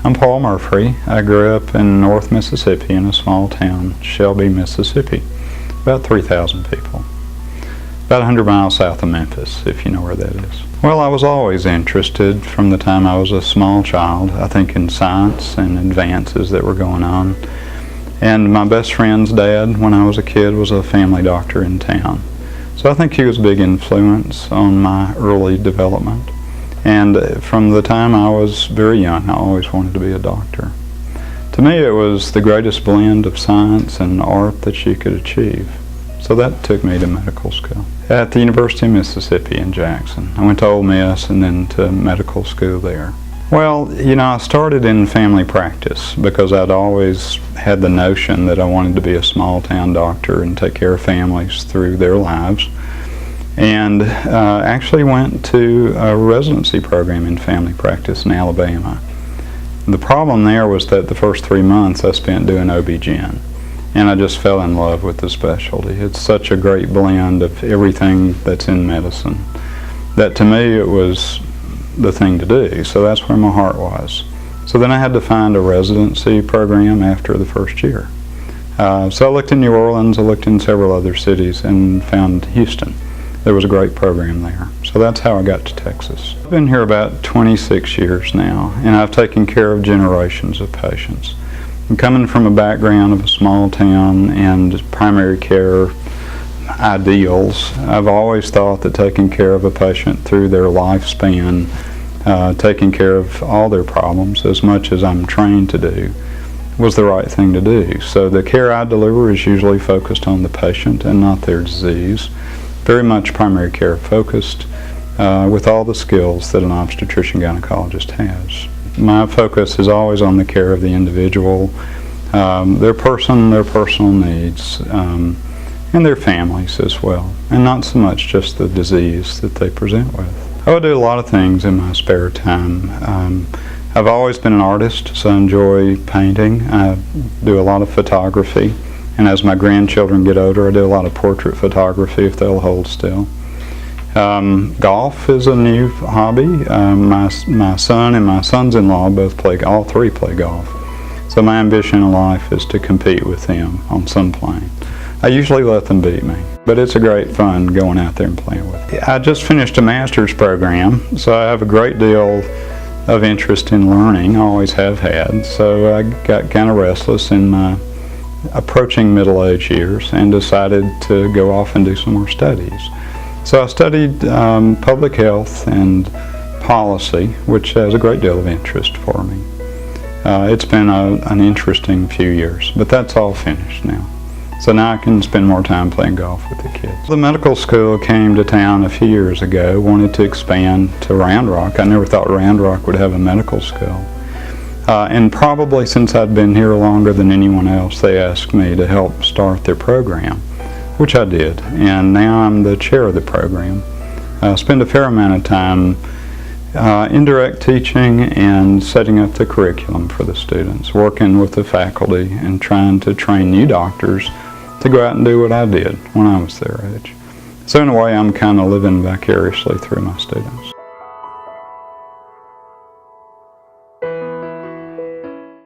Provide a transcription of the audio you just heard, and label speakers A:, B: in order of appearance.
A: I'm Paul Murphree. I grew up in North Mississippi in a small town, Shelby, Mississippi. About 3,000 people. About 100 miles south of Memphis, if you know where that is. Well, I was always interested from the time I was a small child, I think in science and advances that were going on. And my best friend's dad, when I was a kid, was a family doctor in town. So I think he was a big influence on my early development. And from the time I was very young, I always wanted to be a doctor. To me, it was the greatest blend of science and art that you could achieve. So that took me to medical school at the University of Mississippi in Jackson. I went to Ole Miss and then to medical school there. Well, you know, I started in family practice because I'd always had the notion that I wanted to be a small town doctor and take care of families through their lives. And actually went to a residency program in family practice in Alabama. The problem there was that the first 3 months I spent doing OB-GYN, and I just fell in love with the specialty. It's such a great blend of everything that's in medicine that to me it was the thing to do, so that's where my heart was. So then I had to find a residency program after the first year. So I looked in New Orleans, I looked in several other cities, and found Houston. There was a great program there. So that's how I got to Texas. I've been here about 26 years now, and I've taken care of generations of patients. I'm coming from a background of a small town and primary care ideals. I've always thought that taking care of a patient through their lifespan, taking care of all their problems as much as I'm trained to do, was the right thing to do. So the care I deliver is usually focused on the patient and not their disease. Very much primary care focused with all the skills that an obstetrician gynecologist has. My focus is always on the care of the individual, their personal needs, and their families as well, and not so much just the disease that they present with. I would do a lot of things in my spare time. I've always been an artist, so I enjoy painting. I do a lot of photography. And as my grandchildren get older, I do a lot of portrait photography if they'll hold still. Golf is a new hobby. My son and my sons-in-law all three play golf. So my ambition in life is to compete with them on some plane. I usually let them beat me, but it's a great fun going out there and playing with them. I just finished a master's program, so I have a great deal of interest in learning, I always have had. So I got kind of restless in my approaching middle-age years and decided to go off and do some more studies. So I studied public health and policy, which has a great deal of interest for me. It's been an interesting few years, but that's all finished now. So now I can spend more time playing golf with the kids. The medical school came to town a few years ago, wanted to expand to Round Rock. I never thought Round Rock would have a medical school. And probably since I'd been here longer than anyone else, they asked me to help start their program, which I did. And now I'm the chair of the program. I spend a fair amount of time indirect teaching and setting up the curriculum for the students, working with the faculty and trying to train new doctors to go out and do what I did when I was their age. So in a way, I'm kind of living vicariously through my students.